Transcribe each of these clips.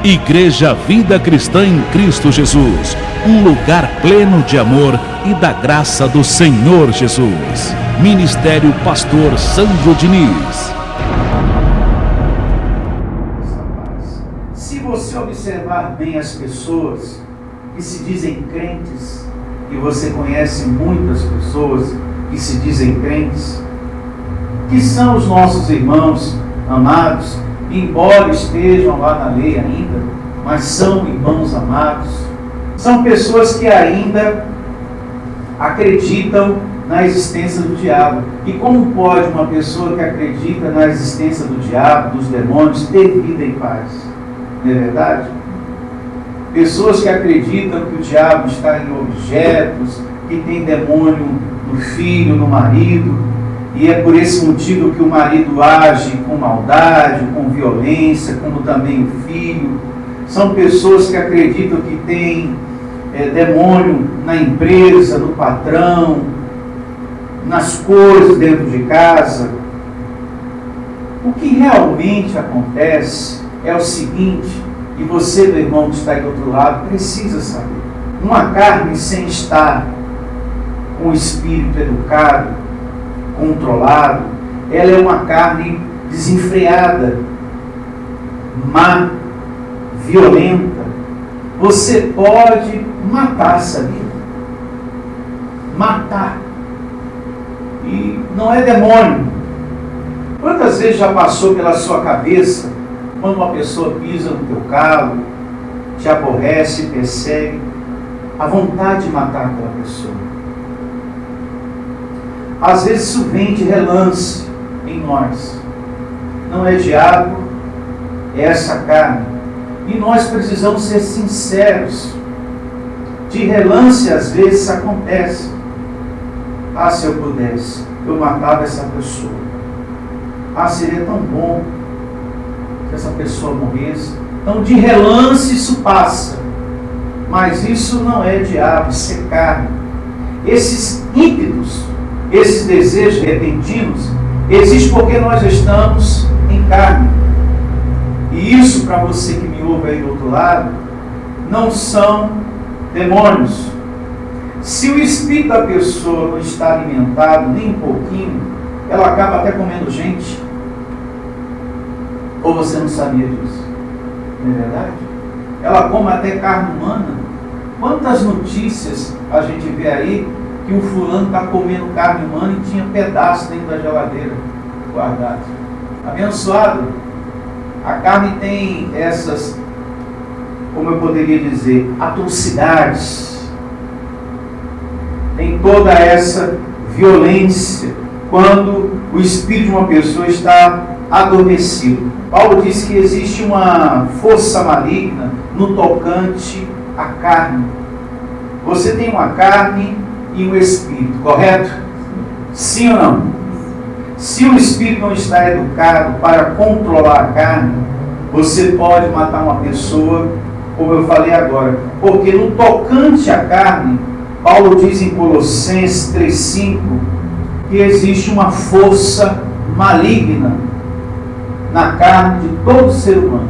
Igreja Vida Cristã em Cristo Jesus, um lugar pleno de amor e da graça do Senhor Jesus. Ministério Pastor Sandro Diniz. Se você observar bem as pessoas que se dizem crentes, e você conhece muitas pessoas que se dizem crentes, que são os nossos irmãos amados, embora estejam lá na lei ainda, mas são irmãos amados. São pessoas que ainda acreditam na existência do diabo. E como pode uma pessoa que acredita na existência do diabo, dos demônios, ter vida em paz? Não é verdade? Pessoas que acreditam que o diabo está em objetos, que tem demônio no filho, no marido, e é por esse motivo que o marido age com maldade, com violência, como também o filho. São pessoas que acreditam que tem demônio na empresa, no patrão, nas coisas dentro de casa. O que realmente acontece é o seguinte, e você, meu irmão que está aí do outro lado, precisa saber. Uma carne sem estar com o espírito educado, controlado, ela é uma carne desenfreada, má, violenta. Você pode matar, sabia? Matar. E não é demônio. Quantas vezes já passou pela sua cabeça, quando uma pessoa pisa no teu calo, te aborrece, persegue, a vontade de matar aquela pessoa? Às vezes isso vem de relance em nós. Não é diabo, é essa carne. E nós precisamos ser sinceros. De relance às vezes acontece. Ah, se eu pudesse, eu matava essa pessoa. Ah, seria tão bom se essa pessoa morresse. Então de relance isso passa. Mas isso não é diabo, isso é carne. Esses ímpetos, esses desejos repentinos, existem porque nós estamos em carne. E isso, para você que me ouve aí do outro lado, não são demônios. Se o espírito da pessoa não está alimentado nem um pouquinho, ela acaba até comendo gente. Ou você não sabia disso? Não é verdade? Ela come até carne humana. Quantas notícias a gente vê aí que o fulano está comendo carne humana e tinha pedaço dentro da geladeira guardado. Abençoado. A carne tem essas, como eu poderia dizer, atrocidades. Tem toda essa violência quando o espírito de uma pessoa está adormecido. Paulo diz que existe uma força maligna no tocante à carne. Você tem uma carne e um espírito, correto? Sim ou não? Se o espírito não está educado para controlar a carne, você pode matar uma pessoa, como eu falei agora. Porque no tocante à carne, Paulo diz em Colossenses 3,5 que existe uma força maligna na carne de todo ser humano.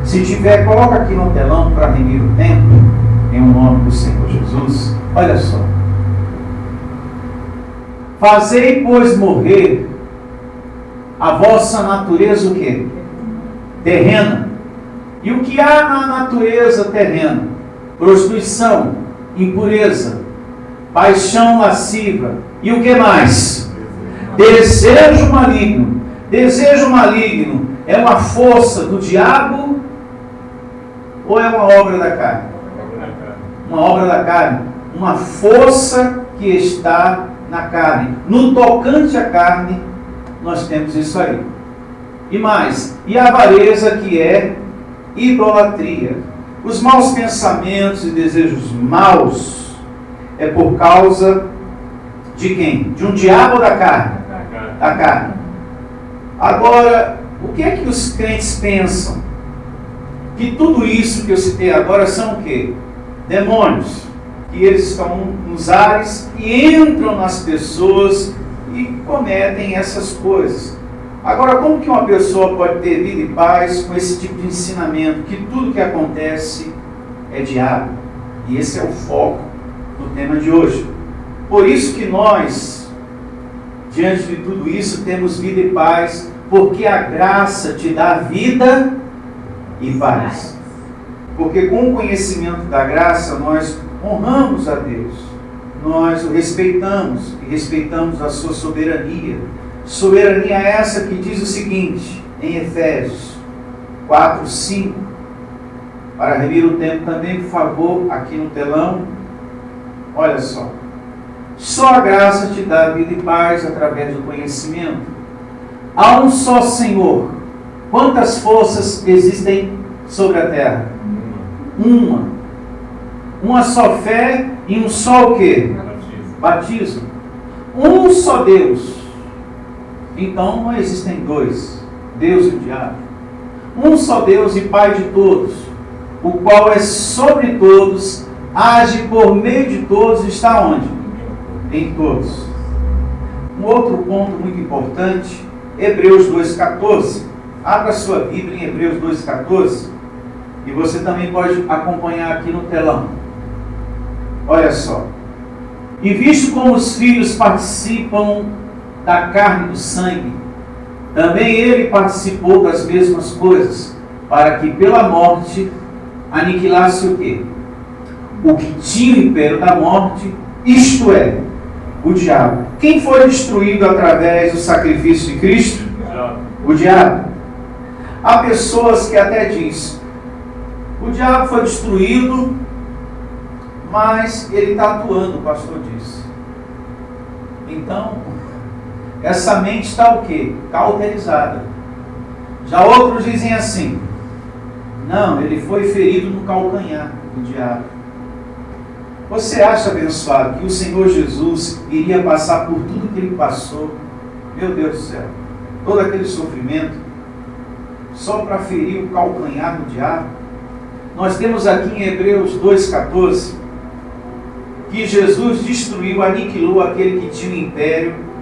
Se tiver, coloca aqui no telão para remir o tempo, em nome do Senhor Jesus. Olha só. Fazei, pois, morrer a vossa natureza o quê? Terrena. E o que há na natureza terrena? Prostituição, impureza, paixão lasciva. E o que mais? Desejo maligno. Desejo maligno é uma força do diabo ou é uma obra da carne? Uma obra da carne. Uma força que está na carne. No tocante à carne, nós temos isso aí. E mais, e a avareza, que é idolatria. Os maus pensamentos e desejos maus é por causa de quem? De um diabo ou da carne? Da carne. Agora, o que é que os crentes pensam? Que tudo isso que eu citei agora são o quê? Demônios. Que eles estão nos ares e entram nas pessoas e cometem essas coisas. Agora, como que uma pessoa pode ter vida e paz com esse tipo de ensinamento, que tudo que acontece é diabo? E esse é o foco do tema de hoje. Por isso que nós, diante de tudo isso, temos vida e paz, porque a graça te dá vida e paz. Porque com o conhecimento da graça, nós honramos a Deus, nós o respeitamos e respeitamos a sua soberania. Soberania essa que diz o seguinte, em Efésios 4, 5, para remir o tempo também, por favor, aqui no telão, olha só. Só a graça te dá vida e paz através do conhecimento. Há um só Senhor. Quantas forças existem sobre a terra? Uma. Uma só fé e um só o quê? Batismo. Um só Deus. Então não existem dois, Deus e o diabo. Um só Deus e Pai de todos, o qual é sobre todos, age por meio de todos e está onde? Em todos. Um outro ponto muito importante, Hebreus 2,14. Abra sua Bíblia em Hebreus 2,14 e você também pode acompanhar aqui no telão. Olha só. E visto como os filhos participam da carne e do sangue, também ele participou das mesmas coisas, para que pela morte aniquilasse o quê? O que tinha o império da morte, isto é, o diabo. Quem foi destruído através do sacrifício de Cristo? O diabo. Há pessoas que até dizem, o diabo foi destruído, mas ele está atuando, o pastor disse. Então, essa mente está o quê? Cauterizada. Já outros dizem assim, não, ele foi ferido no calcanhar do diabo. Você acha, abençoado, que o Senhor Jesus iria passar por tudo que ele passou? Meu Deus do céu, todo aquele sofrimento, só para ferir o calcanhar do diabo? Nós temos aqui em Hebreus 2,14, que Jesus destruiu, aniquilou aquele que tinha o império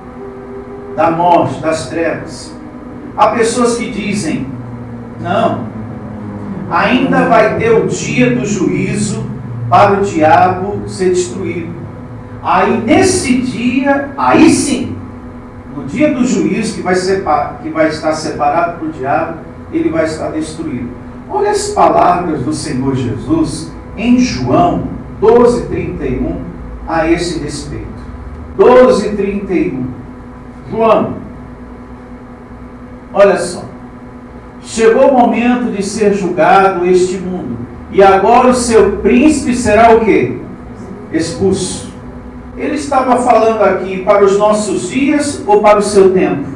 da morte, das trevas. Há pessoas que dizem, não, ainda vai ter o dia do juízo para o diabo ser destruído. Aí nesse dia, aí sim, no dia do juízo que vai estar separado para o diabo, ele vai estar destruído. Olha as palavras do Senhor Jesus em João 12,31 a esse respeito. 12,31. João, olha só. Chegou o momento de ser julgado este mundo. E agora o seu príncipe será o quê? Expulso. Ele estava falando aqui para os nossos dias ou para o seu tempo?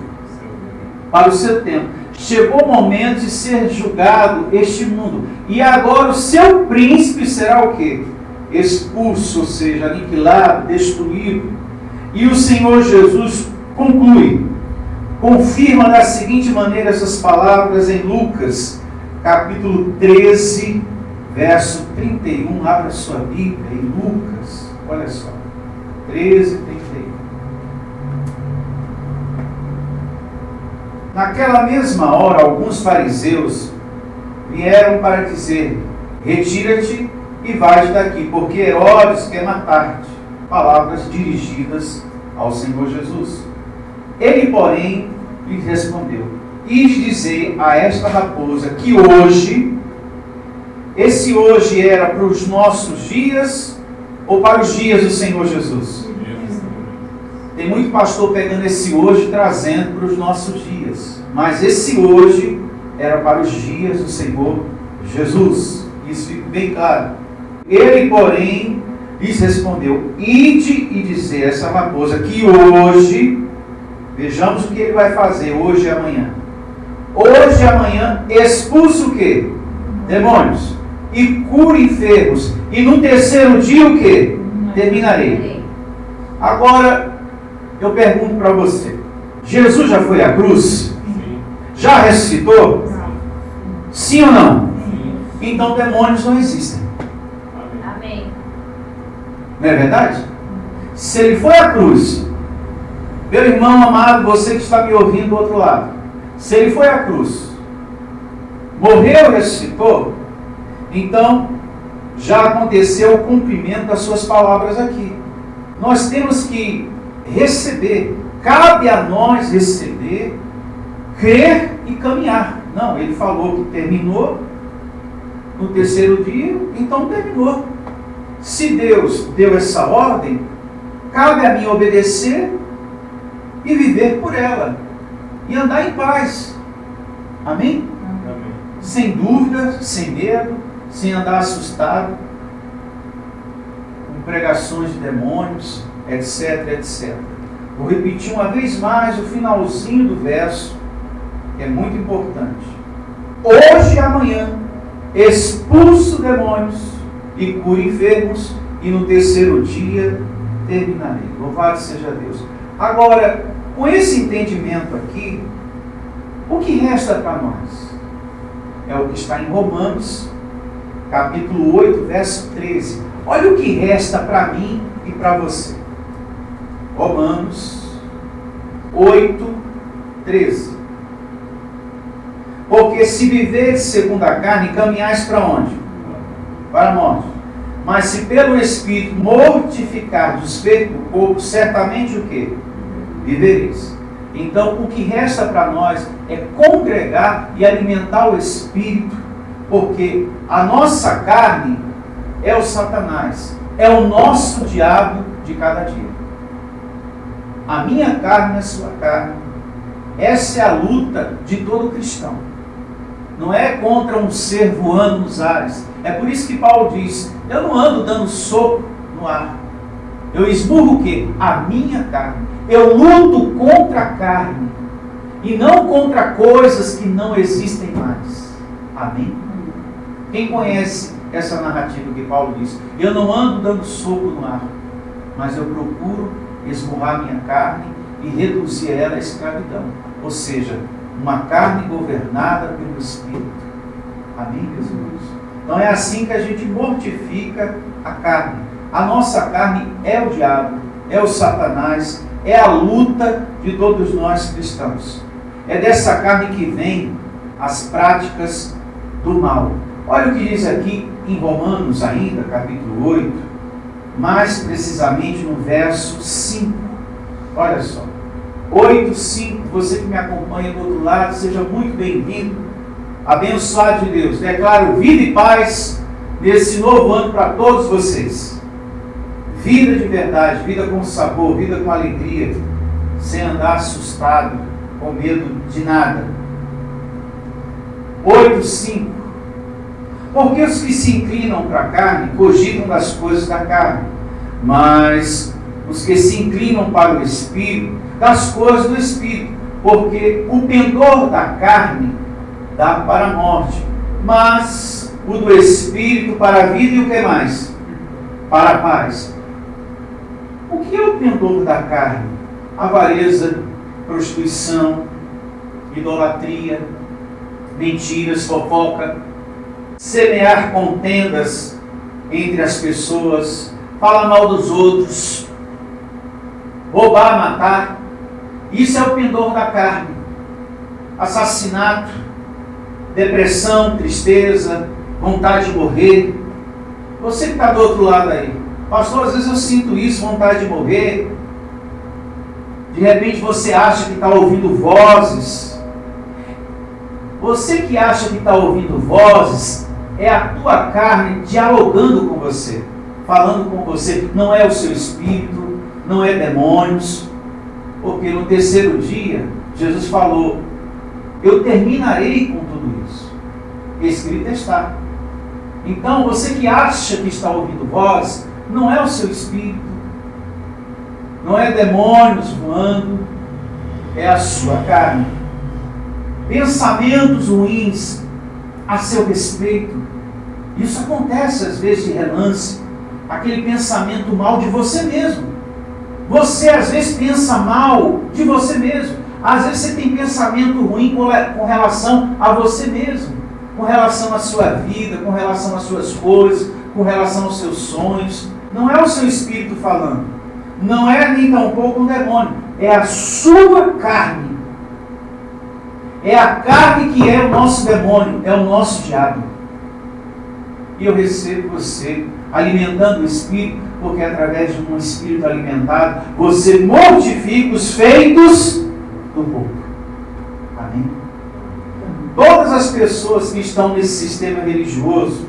Para o seu tempo. Chegou o momento de ser julgado este mundo. E agora o seu príncipe será o quê? Expulso, ou seja, aniquilado, destruído. E o Senhor Jesus conclui, confirma da seguinte maneira essas palavras em Lucas, capítulo 13, verso 31. Abra sua Bíblia em Lucas, olha só, 13, 31. Naquela mesma hora, alguns fariseus vieram para dizer, retira-te e vai daqui, porque Herodes quer matar-te. Palavras dirigidas ao Senhor Jesus. Ele, porém, lhe respondeu, ide dizer a esta raposa que hoje, esse hoje era para os nossos dias ou para os dias do Senhor Jesus? Tem muito pastor pegando esse hoje e trazendo para os nossos dias. Mas esse hoje era para os dias do Senhor Jesus. Isso fica bem claro. Ele, porém, lhes respondeu, ide e dizer a essa raposa que hoje, vejamos o que ele vai fazer hoje e amanhã. Hoje e amanhã expulsa o quê? Demônios. E cura enfermos. E no terceiro dia o quê? Terminarei. Agora, eu pergunto para você, Jesus já foi à cruz? Sim. Já ressuscitou? Sim ou não? Sim. Então demônios não existem. Amém. Não é verdade? Se ele foi à cruz, meu irmão amado, você que está me ouvindo do outro lado, Se ele foi à cruz, morreu e ressuscitou, então já aconteceu o cumprimento das suas palavras aqui. Nós temos que receber, cabe a nós receber, crer e caminhar. Não, ele falou que terminou no terceiro dia, então terminou. Se Deus deu essa ordem, cabe a mim obedecer e viver por ela. E andar em paz. Amém? Amém. Sem dúvida, sem medo, sem andar assustado, com pregações de demônios, etc, etc. Vou repetir uma vez mais o finalzinho do verso, que é muito importante. Hoje e amanhã expulso demônios e curo enfermos, e no terceiro dia terminarei. Louvado seja Deus. Agora, com esse entendimento aqui, o que resta para nós? É o que está em Romanos, capítulo 8, verso 13. Olha o que resta para mim e para você. Romanos 8, 13. Porque se viveres segundo a carne, caminhais para onde? Para a morte. Mas se pelo Espírito mortificardes os feitos do corpo, certamente o quê? Vivereis. Então, o que resta para nós é congregar e alimentar o Espírito, porque a nossa carne é o Satanás, é o nosso diabo de cada dia. A minha carne é a sua carne. Essa é a luta de todo cristão. Não é contra um ser voando nos ares. É por isso que Paulo diz, eu não ando dando soco no ar. Eu esmurro o quê? A minha carne. Eu luto contra a carne e não contra coisas que não existem mais. Amém? Quem conhece essa narrativa que Paulo diz? Eu não ando dando soco no ar, mas eu procuro esmurrar minha carne e reduzir ela à escravidão. Ou seja, uma carne governada pelo Espírito. Amém, Jesus? Então é assim que a gente mortifica a carne. A nossa carne é o diabo, é o Satanás, é a luta de todos nós cristãos. É dessa carne que vem as práticas do mal. Olha o que diz aqui em Romanos ainda, capítulo 8, mais precisamente no verso 5. Olha só. 8:5, você que me acompanha do outro lado, seja muito bem-vindo, abençoado de Deus. Declaro vida e paz nesse novo ano para todos vocês. Vida de verdade, vida com sabor, vida com alegria, sem andar assustado, com medo de nada. 8:5. Porque os que se inclinam para a carne cogitam das coisas da carne, mas os que se inclinam para o Espírito, das coisas do Espírito, porque o pendor da carne dá para a morte, mas o do Espírito para a vida e o que mais? Para a paz. O que é o pendor da carne? Avareza, prostituição, idolatria, mentiras, fofoca, semear contendas entre as pessoas, falar mal dos outros, roubar, matar. Isso é o pendor da carne. Assassinato, depressão, tristeza, vontade de morrer. Você que está do outro lado aí, pastor, às vezes eu sinto isso, vontade de morrer. De repente você acha que está ouvindo vozes. Você que acha que está ouvindo vozes, é a tua carne dialogando com você, falando com você. Não é o seu espírito, não é demônios. Porque no terceiro dia, Jesus falou, eu terminarei com tudo isso. Escrito está. Então, você que acha que está ouvindo voz, não é o seu espírito, não é demônios voando, é a sua carne. Pensamentos ruins a seu respeito. Isso acontece às vezes de relance. Aquele pensamento mal de você mesmo. Você às vezes pensa mal de você mesmo. Às vezes você tem pensamento ruim com relação a você mesmo, com relação à sua vida, com relação às suas coisas, com relação aos seus sonhos. Não é o seu espírito falando. Não é nem tampouco um demônio. É a sua carne. É a carne que é o nosso demônio, é o nosso diabo. E eu recebo você alimentando o Espírito, porque através de um Espírito alimentado, você mortifica os feitos do corpo. Amém? Todas as pessoas que estão nesse sistema religioso,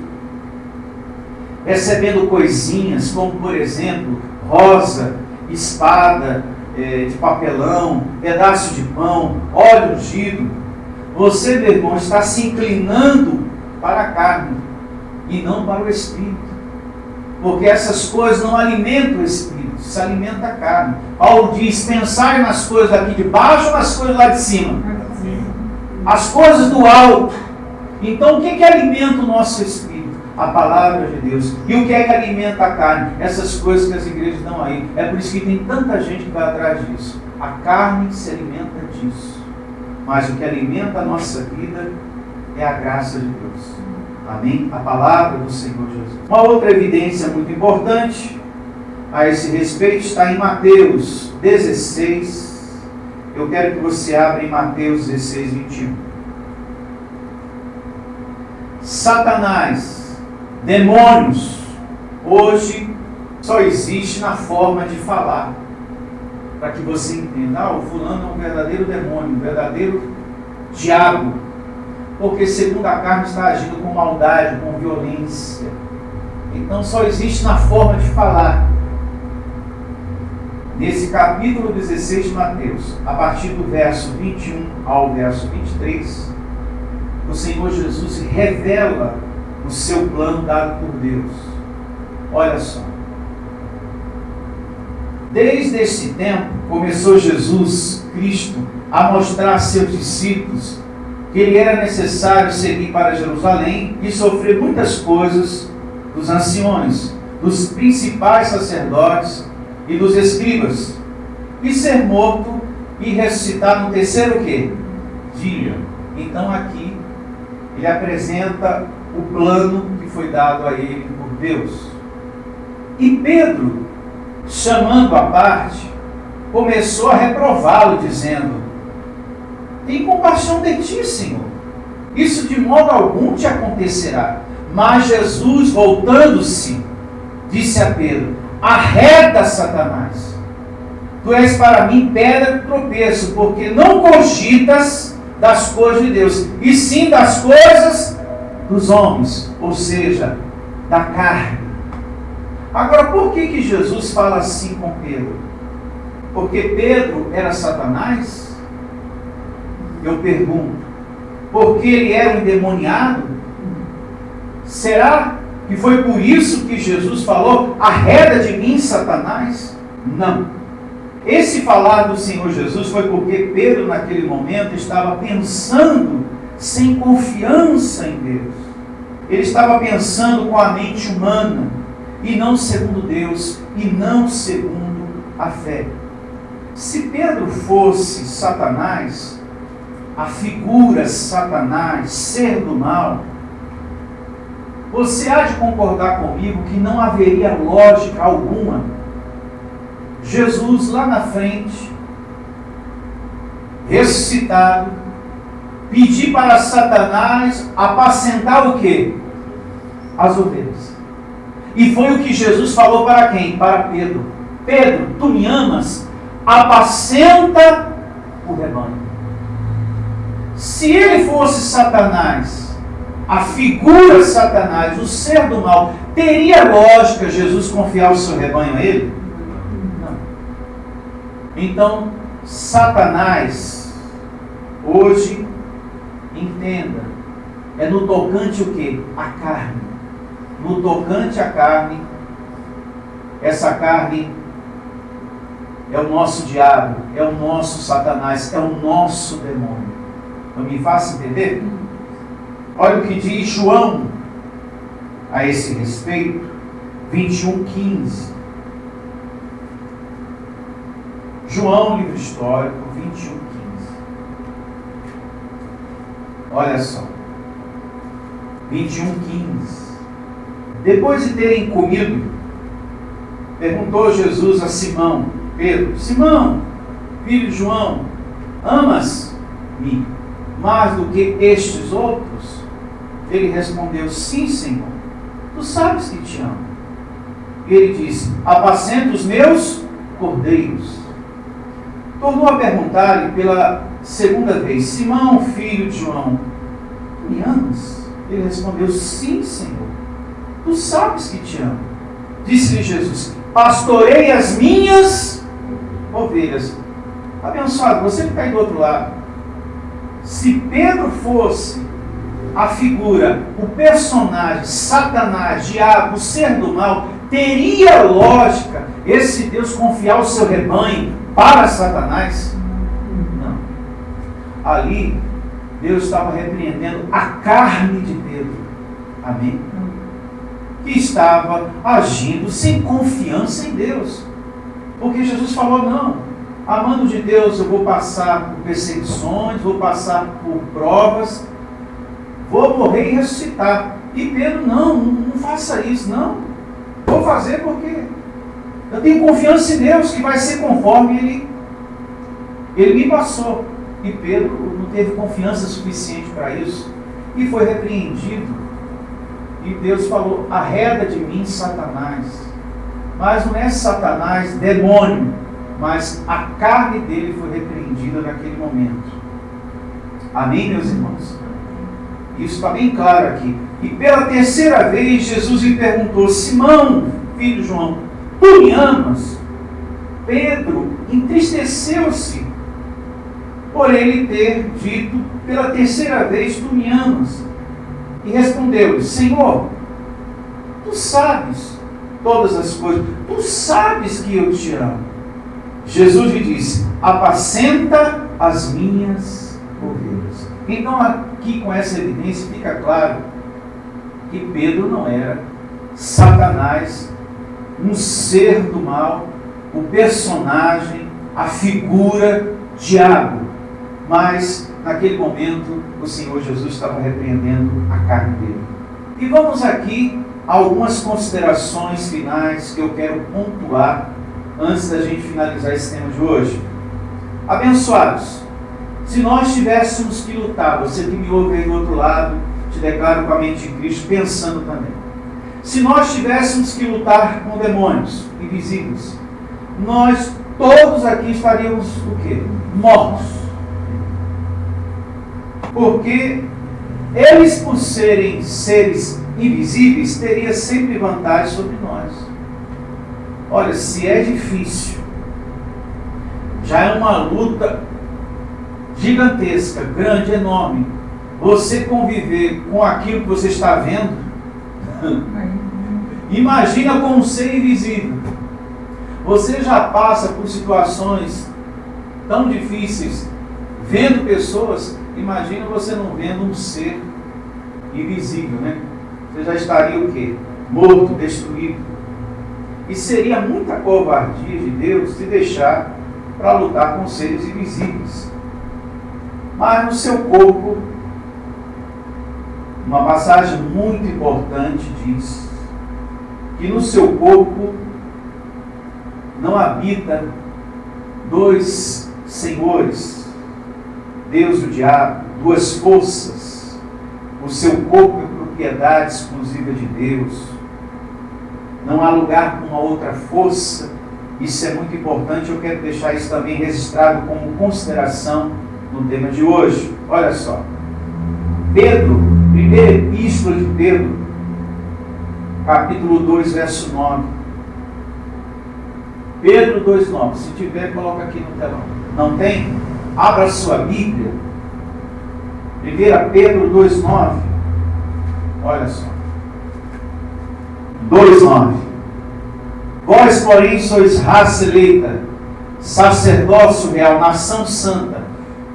recebendo coisinhas, como por exemplo, rosa, espada de papelão, pedaço de pão, óleo ungido, você, meu irmão, está se inclinando para a carne e não para o Espírito. Porque essas coisas não alimentam o Espírito, se alimenta a carne. Paulo diz, pensai nas coisas aqui de baixo ou nas coisas lá de cima? As coisas do alto. Então o que alimenta o nosso Espírito? A palavra de Deus. E o que é que alimenta a carne? Essas coisas que as igrejas dão aí. É por isso que tem tanta gente que vai atrás disso. A carne se alimenta disso. Mas o que alimenta a nossa vida é a graça de Deus. Amém? A palavra do Senhor Jesus. Uma outra evidência muito importante a esse respeito está em Mateus 16. Eu quero que você abra em Mateus 16, 21. Satanás, demônios, hoje só existe na forma de falar. Para que você entenda, o fulano é um verdadeiro demônio, um verdadeiro diabo. Porque segundo a carne está agindo com maldade, com violência. Então só existe na forma de falar. Nesse capítulo 16 de Mateus, a partir do verso 21 ao verso 23, o Senhor Jesus revela o seu plano dado por Deus. Olha só. Desde esse tempo, começou Jesus Cristo a mostrar a seus discípulos que ele era necessário seguir para Jerusalém e sofrer muitas coisas dos anciões, dos principais sacerdotes e dos escribas, e ser morto e ressuscitar no terceiro quê? Dia. Então aqui ele apresenta o plano que foi dado a ele por Deus. E Pedro, chamando à parte, começou a reprová-lo, dizendo: tem compaixão de ti, Senhor. Isso de modo algum te acontecerá. Mas Jesus, voltando-se, disse a Pedro: arreda, Satanás. Tu és para mim pedra de tropeço, porque não cogitas das coisas de Deus, e sim das coisas dos homens, ou seja, da carne. Agora, por que Jesus fala assim com Pedro? Porque Pedro era Satanás? Eu pergunto, porque ele era um endemoniado? Será que foi por isso que Jesus falou, arreda de mim, Satanás? Não. Esse falar do Senhor Jesus foi porque Pedro, naquele momento, estava pensando sem confiança em Deus. Ele estava pensando com a mente humana, e não segundo Deus, e não segundo a fé. Se Pedro fosse Satanás, a figura Satanás, ser do mal, você há de concordar comigo que não haveria lógica alguma Jesus lá na frente, ressuscitado, pedir para Satanás apacentar o quê? As ovelhas. E foi o que Jesus falou para quem? Para Pedro. Pedro, tu me amas? Apacenta o rebanho. Se ele fosse Satanás, a figura Satanás, o ser do mal, teria lógica Jesus confiar o seu rebanho a ele? Não. Então, Satanás, hoje, entenda, é no tocante o quê? A carne. No tocante à carne, essa carne é o nosso diabo, é o nosso Satanás, é o nosso demônio. Não me faça entender? Olha o que diz João a esse respeito, 21:15. João, livro histórico, 21:15. Olha só. 21:15. Depois de terem comido, perguntou Jesus a Simão, Pedro: Simão, filho de João, amas-me mais do que estes outros? Ele respondeu: sim, Senhor, tu sabes que te amo. E ele disse: apacenta os meus cordeiros. Tornou a perguntar-lhe pela segunda vez: Simão, filho de João, tu me amas? Ele respondeu: sim, Senhor, tu sabes que te amo. Disse-lhe Jesus: pastorei as minhas ovelhas. Abençoado, você que está aí do outro lado, se Pedro fosse a figura, o personagem, Satanás, diabo, o ser do mal, teria lógica esse Deus confiar o seu rebanho para Satanás? Não. Ali, Deus estava repreendendo a carne de Pedro. Amém? Que estava agindo sem confiança em Deus. Porque Jesus falou: não, amando de Deus eu vou passar por perseguições, vou passar por provas, vou morrer e ressuscitar. E Pedro: não faça isso, não. Vou fazer porque eu tenho confiança em Deus que vai ser conforme Ele me passou. E Pedro não teve confiança suficiente para isso e foi repreendido. E Deus falou: arreda de mim, Satanás. Mas não é Satanás, demônio, mas a carne dele foi repreendida naquele momento. Amém, meus irmãos? Isso está bem claro aqui. E pela terceira vez Jesus lhe perguntou: Simão, filho de João, tu me amas? Pedro entristeceu-se por ele ter dito pela terceira vez: tu me amas. E respondeu-lhe: Senhor, tu sabes todas as coisas, tu sabes que eu te amo. Jesus lhe disse: apacenta as minhas ovelhas. Então aqui com essa evidência fica claro que Pedro não era Satanás, um ser do mal, o personagem, a figura, diabo. Mas naquele momento o Senhor Jesus estava repreendendo a carne dele. E vamos aqui a algumas considerações finais que eu quero pontuar antes da gente finalizar esse tema de hoje. Abençoados, se nós tivéssemos que lutar, você que me ouve aí do outro lado, te declaro com a mente de Cristo, pensando também. Se nós tivéssemos que lutar com demônios invisíveis, nós todos aqui estaríamos o quê? Mortos. Porque eles, por serem seres invisíveis, teriam sempre vantagem sobre nós. Olha, se é difícil, já é uma luta gigantesca, grande, enorme, você conviver com aquilo que você está vendo, imagina com um ser invisível. Você já passa por situações tão difíceis, vendo pessoas, imagina você não vendo um ser invisível, né? Você já estaria o quê? Morto, destruído. E seria muita covardia de Deus se deixar para lutar com seres invisíveis. Mas no seu corpo, uma passagem muito importante diz que no seu corpo não habita dois senhores, Deus e o diabo, duas forças. O seu corpo é propriedade exclusiva de Deus. Não há lugar para uma outra força. Isso é muito importante. Eu quero deixar isso também registrado como consideração no tema de hoje. Olha só. Pedro, primeira epístola de Pedro, capítulo 2, verso 9. Pedro 2,9. Se tiver, coloca aqui no telão. Não tem? Abra sua Bíblia. 1 Pedro 2,9. Olha só. 2,9. Vós, porém, sois raça eleita, sacerdócio real, nação santa,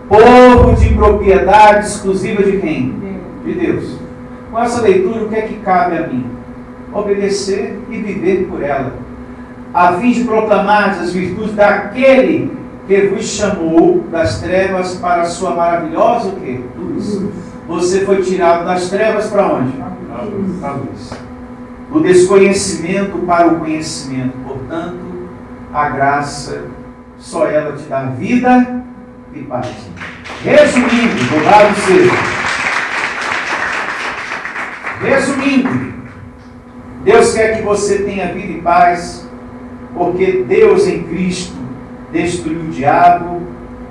povo de propriedade exclusiva de quem? De Deus. Com essa leitura, o que é que cabe a mim? Obedecer e viver por ela, a fim de proclamar as virtudes daquele que vos chamou das trevas para a sua maravilhosa o quê? Luz. Você foi tirado das trevas para onde? Para a luz. Do desconhecimento para o conhecimento. Portanto, a graça, só ela te dá vida e paz. Resumindo, louvado seja. Resumindo, Deus quer que você tenha vida e paz, porque Deus em Cristo destruiu o diabo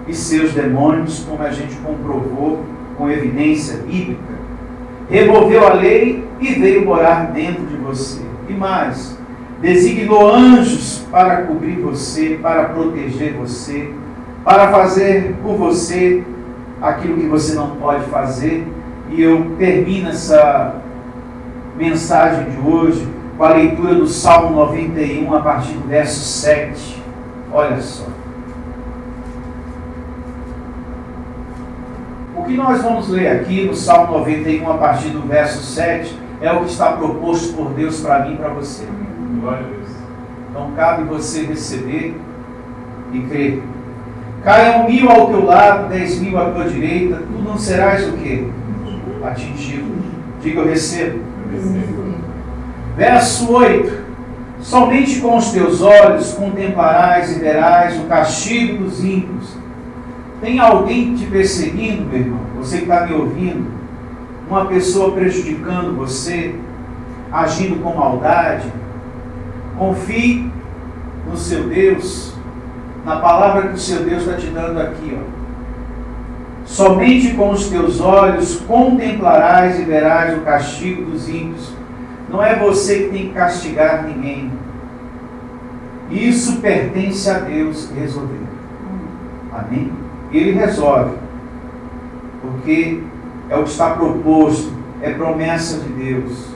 e seus demônios, como a gente comprovou com evidência bíblica. Removeu a lei e veio morar dentro de você. E mais, designou anjos para cobrir você, para proteger você, para fazer por você aquilo que você não pode fazer. E eu termino essa mensagem de hoje com a leitura do Salmo 91, a partir do verso 7. Olha só. O que nós vamos ler aqui no Salmo 91, a partir do verso 7, é o que está proposto por Deus para mim e para você. Glória a Deus. Então cabe você receber e crer. Caiam 1000 ao teu lado, 10.000 à tua direita, tu não serás o quê? Atingido. Diga, eu recebo. Verso 8. Somente com os teus olhos contemplarás e verás o castigo dos ímpios. Tem alguém te perseguindo, meu irmão? Você que está me ouvindo? Uma pessoa prejudicando você, agindo com maldade? Confie no seu Deus, na palavra que o seu Deus está te dando aqui, ó. Somente com os teus olhos contemplarás e verás o castigo dos ímpios. Não é você que tem que castigar ninguém. Isso pertence a Deus resolver. Amém? Ele resolve. Porque é o que está proposto, é promessa de Deus.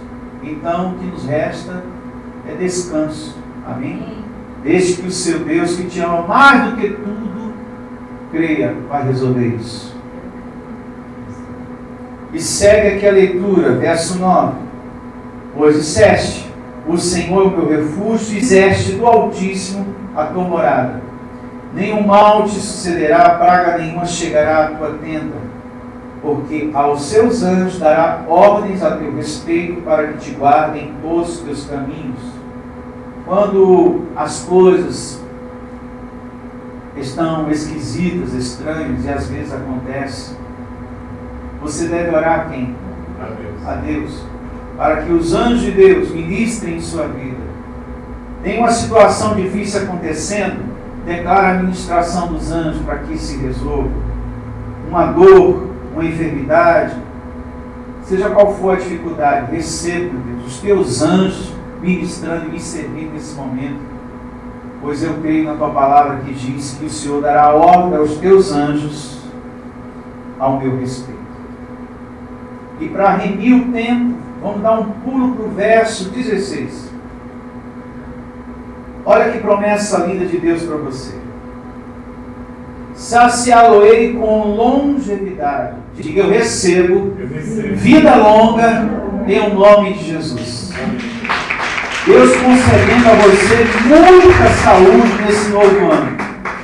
Então, o que nos resta é descanso. Amém? Desde que o seu Deus, que te ama mais do que tudo, creia, vai resolver isso. E segue aqui a leitura, verso 9. Pois disseste, o Senhor é o meu refúgio, e fizeste do Altíssimo a tua morada. Nenhum mal te sucederá, praga nenhuma chegará à tua tenda, porque aos seus anjos dará ordens a teu respeito para que te guardem em todos os teus caminhos. Quando as coisas estão esquisitas, estranhas, e às vezes acontece, você deve orar a quem? A Deus. Para que os anjos de Deus ministrem em sua vida. Tem uma situação difícil acontecendo, declara a ministração dos anjos para que se resolva. Uma dor, uma enfermidade, seja qual for a dificuldade, receba, Deus, os teus anjos ministrando e me servindo nesse momento. Pois eu creio na tua palavra que diz que o Senhor dará ordem aos teus anjos ao meu respeito. E para remir o tempo, vamos dar um pulo para o verso 16. Olha que promessa linda de Deus para você. Saciá-lo-ei com longevidade. Diga, eu recebo vida longa em o nome de Jesus. Deus concedendo a você muita saúde nesse novo ano.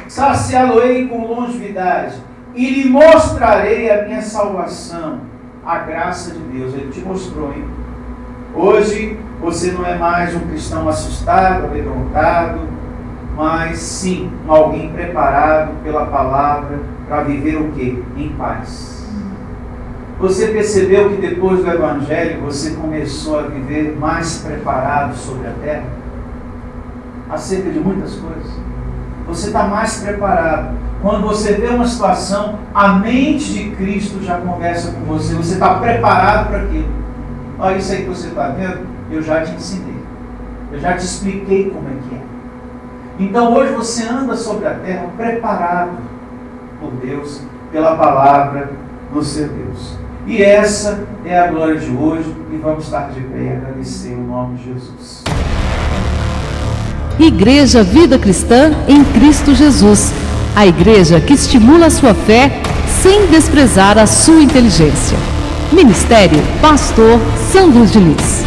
Saciá-lo-ei com longevidade e lhe mostrarei a minha salvação. A graça de Deus, Ele te mostrou, hein? Hoje você não é mais um cristão assustado, amedrontado, mas sim alguém preparado pela palavra para viver o quê? Em paz. Você percebeu que depois do Evangelho você começou a viver mais preparado sobre a terra? Acerca de muitas coisas. Você está mais preparado. Quando você vê uma situação, a mente de Cristo já conversa com você. Você está preparado para aquilo. Olha isso aí que você está vendo. Eu já te ensinei. Eu já te expliquei como é que é. Então hoje você anda sobre a terra preparado por Deus, pela palavra do seu Deus. E essa é a glória de hoje. E vamos estar de pé e agradecer o nome de Jesus. Igreja Vida Cristã em Cristo Jesus. A igreja que estimula a sua fé sem desprezar a sua inteligência. Ministério Pastor Sandro Diniz.